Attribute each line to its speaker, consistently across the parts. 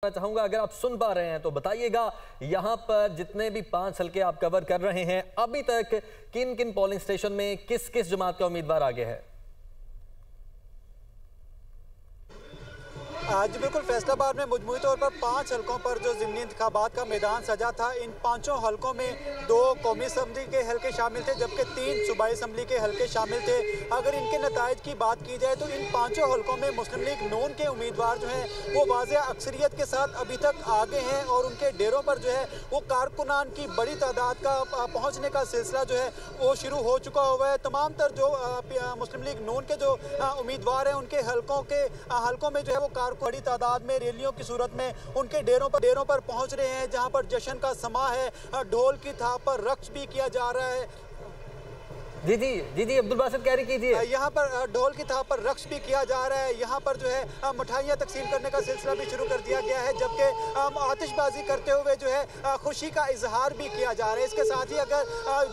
Speaker 1: चाहूंगा अगर आप सुन पा रहे हैं तो बताइएगा, यहां पर जितने भी 5 हल्के आप कवर कर रहे हैं अभी तक किन किन पोलिंग स्टेशन में किस किस जमात का उम्मीदवार आगे है।
Speaker 2: आज बिल्कुल फैसलाबाद में मजमूई तौर पर 5 हलकों पर जो ज़िमनी इंतखाबात का मैदान सजा था, इन 5 हलकों में 2 कौमी असम्बली के हलके शामिल थे जबकि 3 सूबाई असम्बली के हलके शामिल थे। अगर इनके नताइज की बात की जाए तो इन 5 हलकों में मुस्लिम लीग नून के उम्मीदवार जो हैं वो वाज़ेह अक्सरियत के साथ अभी तक आगे हैं और उनके डेरों पर जो है वो कारकुनान की बड़ी तादाद का पहुँचने का सिलसिला जो है वो शुरू हो चुका हुआ है। तमाम तर जो मुस्लिम लीग नून के जो उम्मीदवार हैं उनके हलकों में जो है वो बड़ी तादाद में रैलियों की सूरत में उनके डेरों पर पहुंच रहे हैं, जहां पर जश्न का समा है, ढोल की थाप पर रक्स भी किया जा रहा है।
Speaker 1: जी अब्दुल बासित कह रही कीजिए।
Speaker 2: यहाँ पर ढोल की थाप पर रक्स भी किया जा रहा है, यहाँ पर जो है मिठाइयाँ तकसीम करने का सिलसिला भी शुरू कर दिया गया है, जबकि आतिशबाजी करते हुए जो है खुशी का इजहार भी किया जा रहा है। इसके साथ ही अगर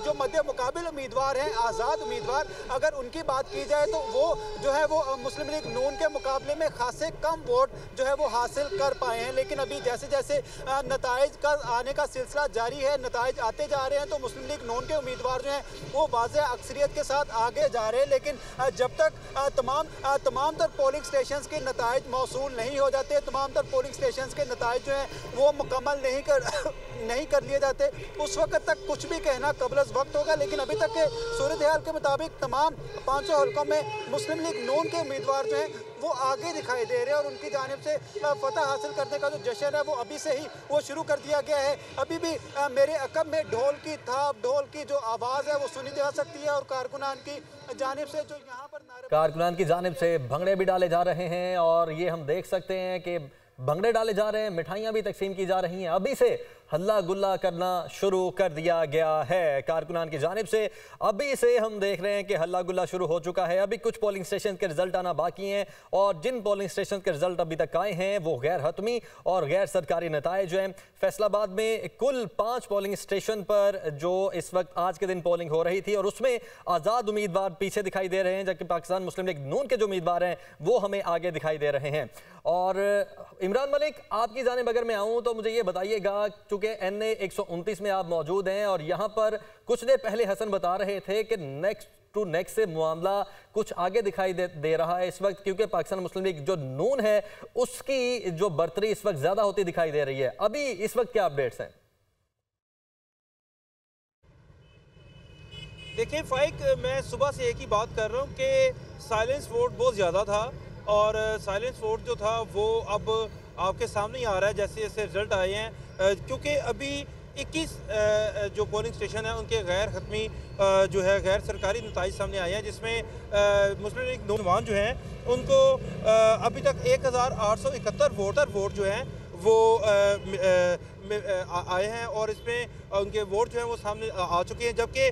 Speaker 2: जो मध्य मुकाबिल उम्मीदवार हैं, आज़ाद उम्मीदवार, अगर उनकी बात की जाए तो वो जो है वो मुस्लिम लीग नून के मुकाबले में खासे कम वोट जो है वो हासिल कर पाए हैं। लेकिन अभी जैसे जैसे नताइज का आने का सिलसिला जारी है, नताइज आते जा रहे हैं तो मुस्लिम लीग नून के उम्मीदवार जो हैं वो वाज़ेह अक्सरियत के साथ आगे जा रहे हैं। लेकिन जब तक तमाम तर पोलिंग स्टेशंस के नताइज मौसूल नहीं हो जाते, तमाम तर पोलिंग स्टेशंस के नताइज जो हैं वो मुकम्मल नहीं कर लिए जाते, उस वक्त तक कुछ भी कहना कबल वक्त होगा। लेकिन अभी तक के सूरत हाल के मुताबिक तमाम 500 हलकों में मुस्लिम लीग नून के उम्मीदवार जो हैं वो आगे दिखाई दे रहे हैं और उनकी जानिब से फतह हासिल करने का जो जश्न है वो अभी से ही वो शुरू कर दिया गया है। अभी भी मेरे अकब में ढोल की थाप, ढोल की जो आवाज़ है वो सुनी जा सकती है और कारकुनान की जानिब से जो यहाँ पर
Speaker 1: कारकुनान की जानिब से भंगड़े भी डाले जा रहे हैं और ये हम देख सकते हैं कि भंगड़े डाले जा रहे हैं, मिठाइयाँ भी तकसीम की जा रही हैं। अभी से हल्ला गुल्ला करना शुरू कर दिया गया है कारकुनान की जानिब से। अभी से हम देख रहे हैं कि हल्ला गुल्ला शुरू हो चुका है। अभी कुछ पोलिंग स्टेशन के रिजल्ट आना बाकी हैं और जिन पोलिंग स्टेशन के रिजल्ट अभी तक आए हैं वो गैर हतमी और गैर सरकारी नताइज हैं। फैसलाबाद में कुल 5 पोलिंग स्टेशन पर जो इस वक्त आज के दिन पोलिंग हो रही थी और उसमें आज़ाद उम्मीदवार पीछे दिखाई दे रहे हैं, जबकि पाकिस्तान मुस्लिम लीग नून के जो उम्मीदवार हैं वो हमें आगे दिखाई दे रहे हैं। और इमरान मलिक, आपकी जानिब अगर मैं आऊँ तो मुझे ये बताइएगा, चूँकि NA 129 में आप मौजूद हैं और यहाँ पर कुछ देर पहले हसन बता रहे थे कि नेक्स्ट टू नेक्स्ट से मामला कुछ आगे दिखाई दे रहा है इस वक्त, क्योंकि पाकिस्तान मुस्लिम लीग जो नून है उसकी जो बढ़तरी इस वक्त ज़्यादा होती दिखाई दे रही है। अभी इस वक्त क्या अपडेट्स हैं?
Speaker 3: देखिए फाइक, मैं सुबह से एक ही बात कर रहा हूँ कि साइलेंस वोट बहुत ज़्यादा था और साइलेंस वोट जो था वो अब आपके सामने ही आ रहा है जैसे जैसे रिजल्ट आए हैं, क्योंकि अभी 21 जो पोलिंग स्टेशन है उनके गैर हतमी जो है गैर सरकारी नताइज सामने आए हैं, जिसमें मुस्लिम लीग नौजवान जो हैं उनको अभी तक 1871 वोट जो हैं वो आए हैं और इसमें उनके वोट जो हैं वो सामने आ चुके हैं। जबकि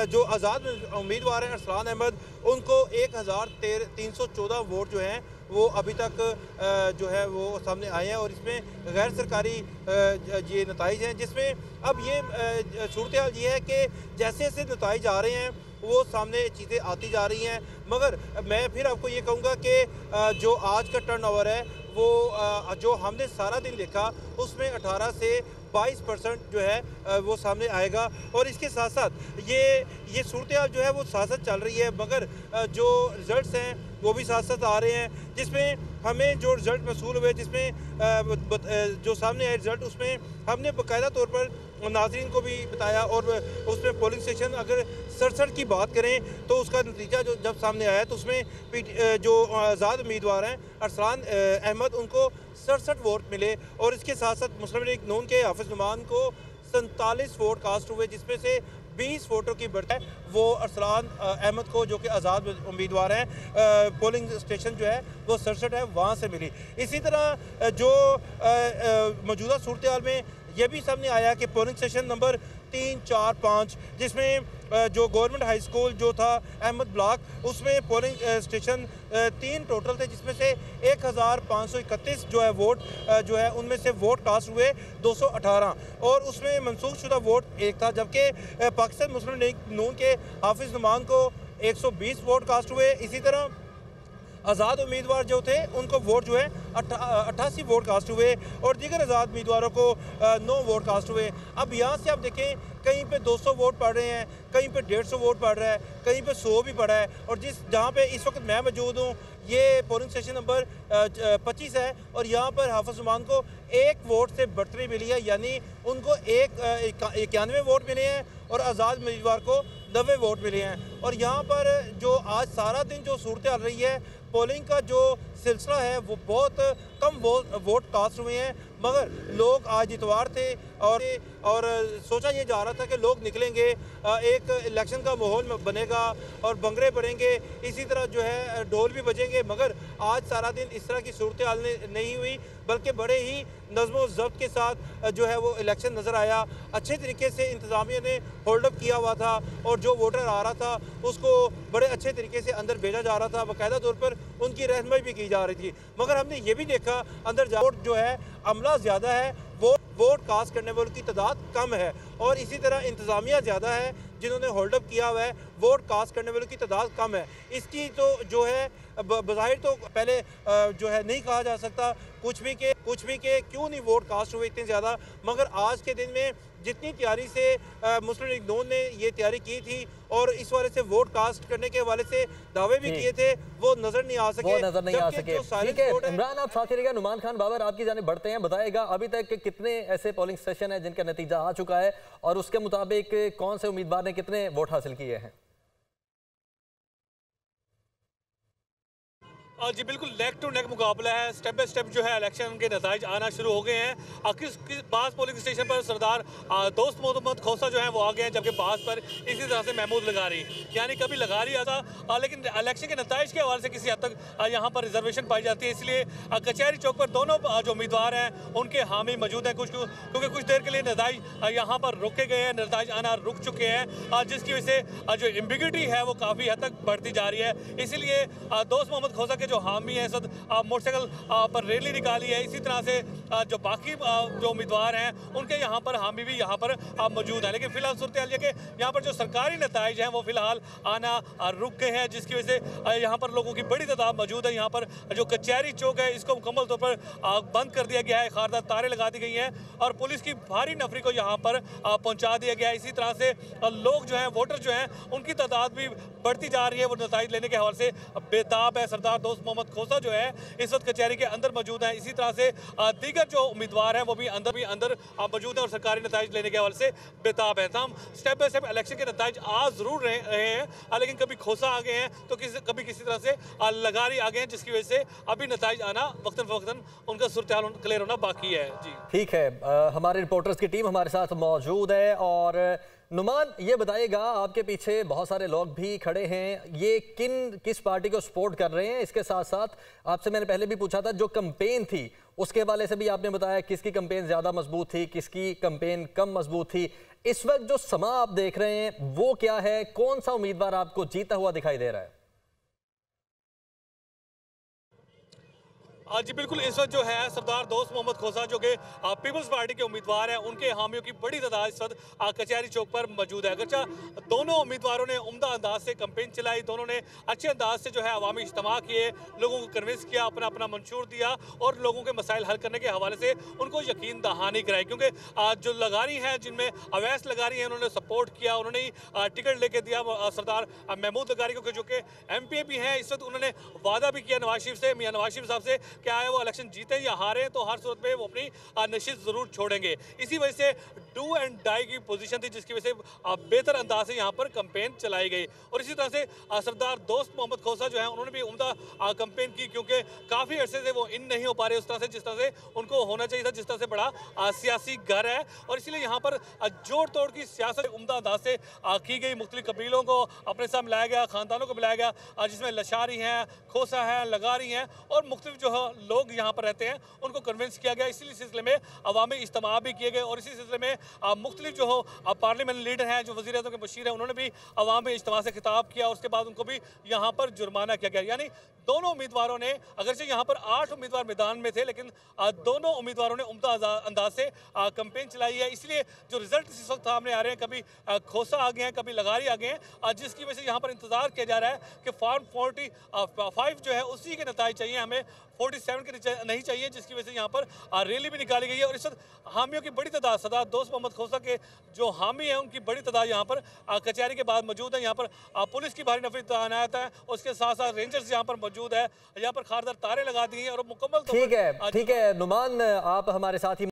Speaker 3: जो आज़ाद उम्मीदवार हैं अरसलान अहमद, उनको 1314 वोट जो हैं वो अभी तक जो है वो सामने आए हैं और इसमें गैर सरकारी ये नताइज हैं, जिसमें अब ये सूरत हाल ये है कि जैसे जैसे नताइज आ रहे हैं वो सामने चीज़ें आती जा रही हैं। मगर मैं फिर आपको ये कहूँगा कि जो आज का टर्नओवर है वो जो हमने सारा दिन देखा उसमें 18 से 22% जो है वो सामने आएगा और इसके साथ साथ ये सूरत हाल जो है वो साथ साथ चल रही है, मगर जो रिजल्ट्स हैं वो भी साथ साथ आ रहे हैं, जिसमें हमें जो रिज़ल्ट मसूल हुए, जिसमें जो सामने आए रिज़ल्ट उसमें हमने बाकायदा तौर पर नाज़रीन को भी बताया और उसमें पोलिंग स्टेशन अगर 67 की बात करें तो उसका नतीजा जो जब सामने आया तो उसमें जो आज़ाद उम्मीदवार हैं अरसलान अहमद, उनको 67 वोट मिले और इसके साथ साथ मुस्लिम लीग नून के हाफिज नुमान को 47 वोट कास्ट हुए, जिसमें से 20 वोटों की बढ़त है वो अरसलान अहमद को, जो कि आज़ाद उम्मीदवार हैं, पोलिंग स्टेशन जो है वो 67 है वहाँ से मिली। इसी तरह जो मौजूदा सूरत हाल में ये भी सामने आया कि पोलिंग स्टेशन नंबर 3, 4, 5 जिसमें जो गवर्नमेंट हाई स्कूल जो था अहमद ब्लॉक, उसमें पोलिंग स्टेशन 3 टोटल थे, जिसमें से 1531 जो है वोट जो है उनमें से वोट कास्ट हुए 218 और उसमें मनसूख शुदा वोट 1 था, जबकि पाकिस्तान मुस्लिम लीग नून के हाफिज नुमान को 120 वोट कास्ट हुए। इसी तरह आज़ाद उम्मीदवार जो थे उनको वोट जो है 88 वोट कास्ट हुए और दीगर आज़ाद उम्मीदवारों को 9 वोट कास्ट हुए। अब यहाँ से आप देखें कहीं पे 200 वोट पड़ रहे हैं, कहीं पे 150 वोट पड़ रहा है, कहीं पे 100 भी पड़ा है। और जहाँ पे इस वक्त मैं मौजूद हूँ ये पोलिंग स्टेशन नंबर 25 है और यहाँ पर हाफिज उस्मान को 1 वोट से बढ़तरी मिली है, यानी उनको 91 वोट मिले हैं और आज़ाद उम्मीदवार को 90 वोट मिले हैं। और यहाँ पर जो आज सारा दिन जो सूरत हाल रही है, पोलिंग का जो सिलसिला है वो बहुत कम वोट कास्ट हुए हैं, मगर लोग आज इतवार थे और सोचा ये जा रहा था कि लोग निकलेंगे, एक इलेक्शन का माहौल बनेगा और भंगड़े पड़ेंगे, इसी तरह जो है ढोल भी बजेंगे, मगर आज सारा दिन इस तरह की सूरत हाल नहीं हुई, बल्कि बड़े ही नज़्म ज़ब्त के साथ जो है वो इलेक्शन नज़र आया। अच्छे तरीके से इंतज़ामिया ने होल्ड अप किया हुआ था और जो वोटर आ रहा था उसको बड़े अच्छे तरीके से अंदर भेजा जा रहा था, बाकायदा तौर पर उनकी रहनुमाई भी की जा रही थी। मगर हमने ये भी देखा अंदर वोट जो है अमला ज़्यादा है, वोट कास्ट करने वालों की तादाद कम है और इसी तरह इंतज़ामिया ज़्यादा है जिन्होंने होल्ड अप किया हुआ है, वोट कास्ट करने वालों की तादाद कम है। इसकी तो जो है बज़ाहिर तो पहले जो है नहीं कहा जा सकता कुछ भी के क्यों नहीं वोट कास्ट हुए इतने ज़्यादा, मगर आज के दिन में जितनी तैयारी से मुस्लिम लीग नून ने ये तैयारी की थी और इस वाले से वोट कास्ट करने के हवाले से दावे भी किए थे, वो नजर नहीं आ सके।
Speaker 1: ठीक है इमरान, आप साथ रहिएगा। नुमान खान बाबर आपकी जानिब बढ़ते हैं, बताएगा अभी तक कितने ऐसे पोलिंग स्टेशन है जिनका नतीजा आ चुका है और उसके मुताबिक कौन से उम्मीदवार ने कितने वोट हासिल किए हैं।
Speaker 4: जी बिल्कुल नेक टू नेक मुकाबला है, स्टेप बाय स्टेप जो है इलेक्शन के नताइज आना शुरू हो गए हैं। किस बास पोलिंग स्टेशन पर सरदार दोस्त मोहम्मद खोसा जो है वो आ गए हैं, जबकि बास पर इसी तरह से महमूद लगारी यानी कभी लगारी आता, लेकिन इलेक्शन के नताइज के हवाले से किसी हद तक यहाँ पर रिजर्वेशन पाई जाती है, इसलिए कचहरी चौक पर दोनों जो उम्मीदवार हैं उनके हामी मौजूद हैं क्योंकि कुछ देर के लिए नताइज यहाँ पर रुके गए हैं, नताइज आना रुक चुके हैं, जिसकी वजह से जो एम्बिग्यूटी है वो काफ़ी हद तक बढ़ती जा रही है। इसीलिए दोस्त मोहम्मद खोसा के जो हामी है सद मोटरसाइकिल पर रैली निकाली है, इसी तरह से जो बाकी जो उम्मीदवार हैं उनके यहाँ पर हामी भी यहाँ पर मौजूद है। लेकिन फिलहाल सूरत हाल है कि यहाँ पर जो सरकारी नताइज हैं वो फिलहाल आना रुक गए हैं, जिसकी वजह से यहाँ पर लोगों की बड़ी तादाद मौजूद है। यहाँ पर जो कचहरी चौक है इसको मुकम्मल तौर पर बंद कर दिया गया है, खारदार तारें लगा दी गई हैं और पुलिस की भारी नफरी को यहाँ पर पहुँचा दिया गया है। इसी तरह से लोग जो हैं वोटर जो हैं उनकी तादाद भी बढ़ती जा रही है, वो नताइज लेने के हवाले से बेताब है। सरदार दोस्त मोहम्मद खोसा जो है इस वक्त कचहरी के अंदर मौजूद है, इसी तरह से दीगर जो उम्मीदवार हैं वो भी अंदर मौजूद है और सरकारी नताइज लेने के हवाले से बेताब है। हम स्टेप बाय स्टेप इलेक्शन के नताइज आ जरूर रहे हैं, लेकिन कभी खोसा आ गए हैं तो कभी किसी तरह से लगारी आ गए हैं, जिसकी वजह से अभी नताइज आना वक्तन फवक्तन उनका सूरत हाल क्लियर होना बाकी है। जी
Speaker 1: ठीक है, हमारे रिपोर्टर्स की टीम हमारे साथ मौजूद है और नुमान ये बताइएगा आपके पीछे बहुत सारे लोग भी खड़े हैं, ये किस पार्टी को सपोर्ट कर रहे हैं। इसके साथ साथ आपसे मैंने पहले भी पूछा था जो कैंपेन थी उसके हवाले से भी आपने बताया किसकी कैंपेन ज़्यादा मजबूत थी, किसकी कैंपेन कम मजबूत थी। इस वक्त जो समा आप देख रहे हैं वो क्या है, कौन सा उम्मीदवार आपको जीता हुआ दिखाई दे रहा है?
Speaker 4: जी बिल्कुल, इस वक्त जो है सरदार दोस्त मोहम्मद खोसा जो कि पीपल्स पार्टी के उम्मीदवार हैं उनके हामियों की बड़ी तादाद इस वक्त कचहरी चौक पर मौजूद है। अगरचा दोनों उम्मीदवारों ने उम्दा अंदाज से कैंपेन चलाई, दोनों ने अच्छे अंदाज से जो है अवामी इज्तिमा किए, लोगों को कन्विंस किया, अपना अपना मंशूर दिया और लोगों के मसाइल हल करने के हवाले से उनको यकीन दहानी कराई। क्योंकि जो लगारी हैं जिनमें अवैस लगारी हैं उन्होंने सपोर्ट किया, उन्होंने ही टिकट लेके दिया सरदार महमूद लगारी को जो कि MP भी हैं। इस वक्त उन्होंने वादा भी किया नवाज शरीफ से, मियाँ नवाज शरीफ साहब से, क्या है वो इलेक्शन जीते या हारे तो हर सूरत में वो अपनी नशिस्त जरूर छोड़ेंगे। इसी वजह से डू एंड डाई की पोजीशन थी, जिसकी वजह से बेहतर अंदाज से यहाँ पर कैंपेन चलाई गई। और इसी तरह से सरदार दोस्त मोहम्मद खोसा जो है उन्होंने भी उम्दा कैंपेन की, क्योंकि काफ़ी अरसे से वो इन नहीं हो पा रहे उस तरह से जिस तरह से उनको होना चाहिए था, जिस तरह से बड़ा सियासी घर है। और इसलिए यहाँ पर जोड़ तोड़ की सियासत उम्दा अंदाज से की गई, मुख्तलिफ कबीलों को अपने साथ मिलाया गया, ख़ानदानों को मिलाया गया, जिसमें लशारी हैं, खोसा है, लगारी हैं और मुख्तलिफ जो है लोग यहाँ पर रहते हैं उनको कन्विंस किया गया। इसी सिलसिले में अवामी इज्तिमा भी किए गए और इसी सिलसिले में मुख्तलिफ जो हो पार्लियामेंट लीडर हैं, जो वज़ीर-ए-आज़म के मुशीर हैं, उन्होंने भी अवाम में इज्तिमा से खिताब किया और उसके बाद उनको भी यहाँ पर जुर्माना किया गया। यानी दोनों उम्मीदवारों ने, अगरचे यहाँ पर 8 उम्मीदवार मैदान में थे, लेकिन दोनों उम्मीदवारों ने उम्दा अंदाज से कैंपेन चलाई है। इसलिए जो रिजल्ट इस वक्त सामने आ रहे हैं, कभी खोसा आ गए हैं, कभी लगारी आ गए हैं, जिसकी वजह से यहाँ पर इंतजार किया जा रहा है कि फॉर्म 45 जो है उसी के नतीजे चाहिए, हमें 47 के नहीं चाहिए, जिसकी वजह से यहाँ पर रैली भी निकाली गई है। और इस वक्त हामियों की बड़ी तादाद, सरदार दोस्त मोहम्मद खोसा के जो हामी हैं उनकी बड़ी तादाद यहाँ पर कचहरी के बाद मौजूद है। यहाँ पर पुलिस की भारी नफरी तैनात है, उसके साथ साथ रेंजर्स यहाँ पर मौजूद है, यहाँ पर खारदार तारे लगा दी हैं और मुकम्मल।
Speaker 1: ठीक है नुमान, आप हमारे साथ ही